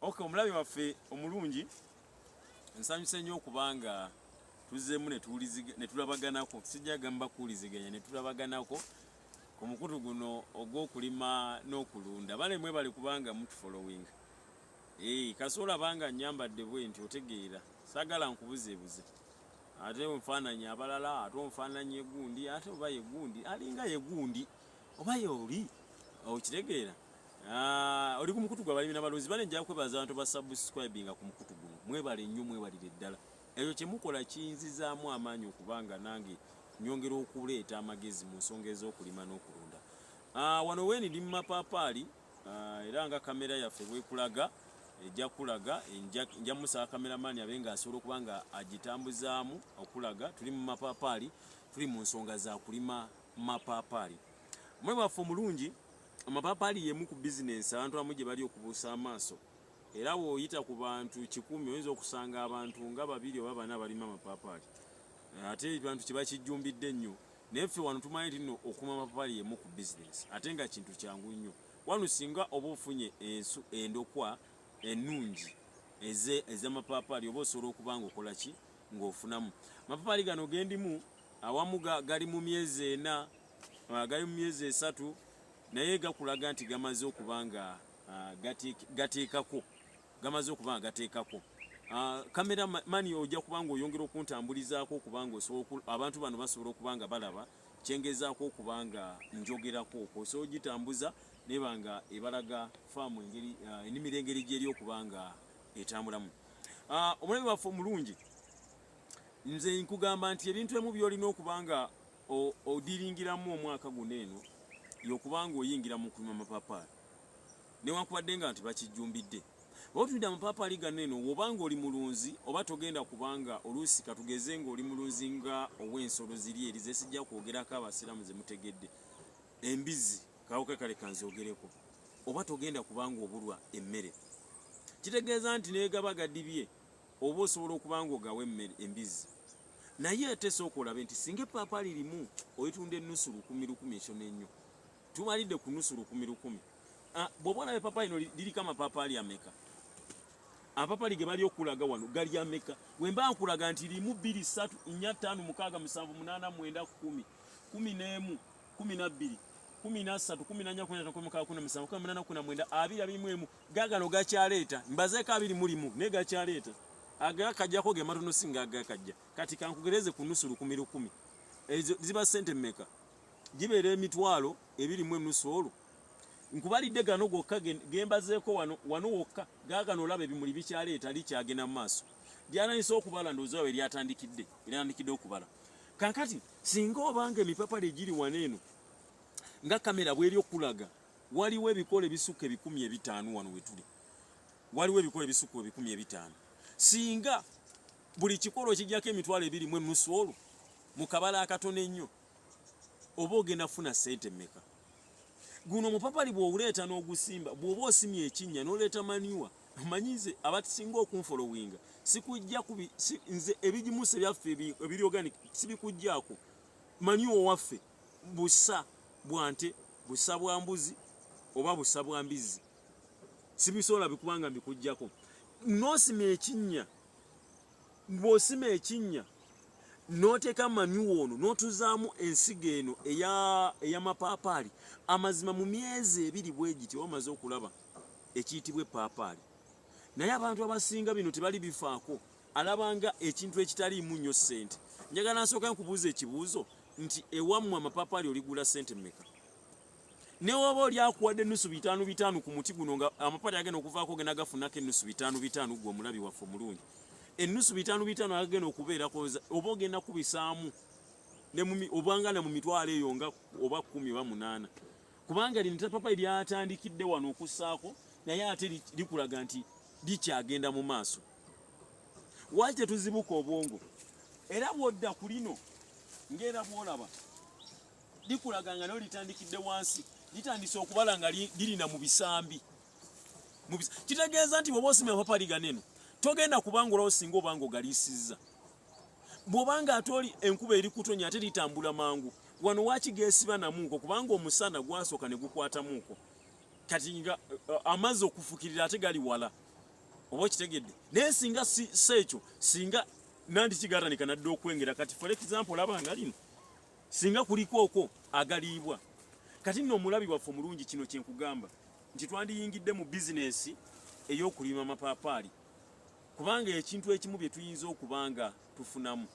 Okay, omulabi waffe omulungi nsanyuse nnyo okubanga tuzzemu ne tulabaganako sijja gamba kuwuliziganya ne tulabaganako ku mukutu guno ogw'okulima n'okulunda balemwe bali kubanga mutufollowing kasola banga nyambadde bwe nti otegeera sagala nkubuzeebuze ate onfaananya abalala ate onfaananya egundi ate oba yegundi alinga yegundi oba yoli okitegeera oli ku mukutu gwa balimi n'abalunzi bale nja kwebaza abantu ba subscribinga ku mukutu guno mwebale nnyo mwebalire ddala ekyo kye mukola kiyinzizaamu amaanyi okubanga nange nyongera okuleeta amagezi mu nsonga ez'okulima n'okulunda wano weni ndi mu mapaapaali era nga kamera yaffe bwekulaga ejja kulaga nja musaba kameramaani abe nga asobola okuba nga agitambuzaamu okulaga tuli mu mapaapaali tuli mu nsonga za kulima mapaapaali omwe waffe omulungi amapaapaali yemu ku bizinensi abantu abamu gye bali okubuusa amaaso era bw'oyita ku bantu 100 oyinza okusanga abantu nga 2 oba 4 balima amapaapaali ate abantu kye bakijjumbidde nnyo naye ffe wano tumanyi nti nno okuma amapaapaali yemu ku bizinensi ate nga kintu kyangu nnyo wano singa oba ofunye endokwa ennungi ez'amapaapaali oba osobola okuba nga okola ki ng'ofunamu amapaapaali gano gendimu awamu gali mu myezi 4 gali mu myezi 3 naye gakulaga nti gamaze okuba nga gateekako kamera mani ojja kuba nga oyongera okuntambulizaako okuba nga abantu bano basobola okuba nga balaba kyengezaako okuba nga njogerako osobola ogitambuza neba nga ebalaga faamu ennimiro engeri gyeri okuba nga etambulamu omulabi waffe omulungi nze nkugamba nti ebintu ebimu byolina okuba nga odiringiramu omwaka guno eno yokubanga oyingira mu kulima amapaapaali newankubadde nga nti bakijjumbidde otulidde amapaapaali gano eno wobanga oli mulunzi oba togenda kubanga oluusi katugeze nga oli mulunzi nga ow'ensolo ziri eri zesijja kwogerako abasiraamu ze mutegedde embizi kawuka kale kanzogereko oba togenda kubanga obulwa emmere kitegeeza nti negaba gadibye oba osobola okubanga ogawa embizi naye ate sooka olabe nti singa epaapaali limu oyitunda ennusu 100 ekyo n'ennyo tumalidde ku nusu 100 bw'oba olaba epaapaali lino liriko amapaapaali ameka amapaapaali ge bali okulaga wano gali ameka bwe mba nkulaga nti limu 2 3 4 5 6 7 8 9 10 11 12 13 14 15 16 17 gagano gakyaleeta mbazeeko 2 mulimu naye gakyaleeta agakajjako ge matono singa agakajja kati kankugereze ku nusu 100 ezo ziba sente mmeka gibeera emitwalo 2.5 olwo nkubalidde gano gokka gembazeeko wano wokka gagano olaba ebimuli bikyaleeta likyagenda mu maaso lyananisa okubala ndowooza we lyatandikidde okubala kankati singa obanga emipaapaali egiri wano eno nga kamera bweri okulaga waliwo ebikola ebisukka 15,000 wano wetuli waliwo ebikola ebisukka 15,000 singa buli kikolo ekijjako emitwalo 2.5 olwo mu kabala akatono ennyo oba ogenda funa sente mmeka guno omupaapaali bw'owuleeta n'ogusimba bw'oba osimye ekinnya n'oleeta maniwa manyize abatisinga okunfolowinga sikujja nze ebigimuse byaffe ebiri organic sibikujjaako maniwa waffe busa bwante busa bwa mbuzi oba busa bwa mbizi sibisobola bikubanga mbikujjako n'osima ekinnya bw'osima ekinnya n'oteeka maniwa ono n'otuzaamu ensigo eno ey'amapaapaali amazima mu myezi 2 bwe giti wamaze okulaba ekiyitibwa epaapaali naye abantu abasinga bino tebali bifaako alabanga ekintu ekitaliimu nnyo ssente njagala nsooka nkubuuza ekibuuzo nti ewammwe amapaapaali oligula ssente mmeka newoba oli akuwadde ennusu 5 ku muti guno nga amapaapaali agenda okuvaako genda gafunako ennusu 5 gwe omulabi waffe omulungi ennusu 5 agenda okubeerako oba ogenda kubisaamu obangana mu mitwalo eyo nga oba 10 oba 8 kubanga lino epaapaali lyatandikidde wano okussaako naye ate likulaga nti likyagenda mu maaso waki tetuzibuka obwongo era bw'odda ku lino ng'era bw'olaba likulaga nga nayo litandikidde wansi litandise okubala nga lirina mu bisambi kitegeeza nti bw'oba osimye amapaapaali ganeno togenda kubanga olawo singa obanga ogaliisizza bw'obanga ate oli enkuba eri kutonya ate litambula mangu wano wakigeesiba namuuko kubanga omusana gwasooka ne gukwatamuuko kati nga amazzi okufukirira ate gali wala oba kitegedde naye singa seekyo singa nandi kigatanika nadde okwengera kati for example labanga lino singa kuliko okwo agaliibwa kati nno omulabi waffe omulungi kino kyenkugamba nti twandiyingidde mu bizinesi ey'okulima amapaapaali kubanga ekintu ekimu bye tuyinza okubanga tufunamu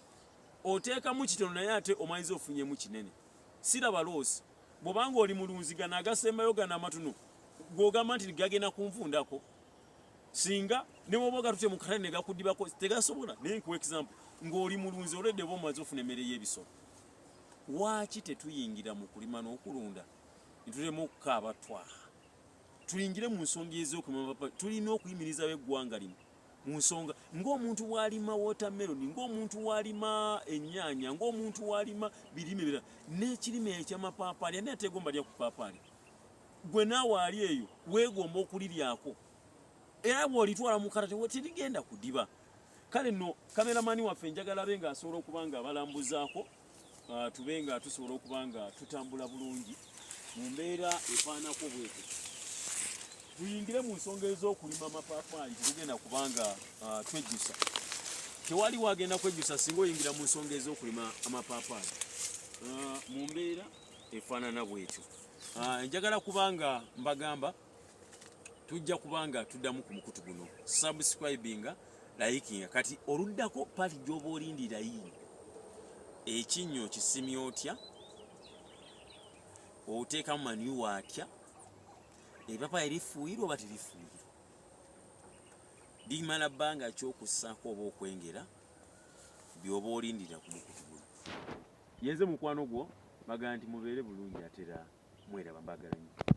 oteekamu kitono naye ate omanyiza ofunyemu kinene siraba loosi bw'obanga oli mulunzigana agasembayo gana amatono gw'ogamba nti gagenda kunvundako singa ne bw'oba ogatute mu katale ne gakuddibako tegasobola naye nkuwa example ng'oli mulunzi oledde oba omaze ofuna emmere y'ebisolo lwaki tetuyingira mu kulima n'okulunda netulema okukaaba twaha tuyingire mu nsonga ez'okulima tulina okuyimiriza b'eggwanga lino mu nsonga ng'omuntu bw'alima watermelon ng'omuntu bw'alima ennyaanya ng'omuntu bw'alima birime birala n'ekirime eky'amapaapaali ani ateegomba lya ku paapaali gwe naawe ali eyo weegomba okuliryako era bw'olitwala mu katale terigenda kudiba kale nno kameramani waffe njagala abe ng'asobola okuba nga abalambuzaako tube nga tusobola okuba nga tutambula bulungi mu mbeera efaanako bwete tuyingire mu nsonga ez'okulima amapaapaali tetugenda kubanga twejjusa tewali wagenda kwejjusa singa oyingira mu nsonga ez'okulima amapaapaali mu mbeera efaanana bwetyo njagala kubanga mbagamba tujja kubanga tuddamu ku mukutu guno subscribinga likinga kati oluddako pali gy'oba olindira yiino ekinnyo kisimye otya oteekamu manyiwa atya epaapaali lifuuyirwa oba terifuuyirwa limala bbanga ky'okussaako oba okwengera by'oba olindira ku mukutu guno yenze mukwano gwo baga nti mubeere bulungi atera mweraba mbagala nnyo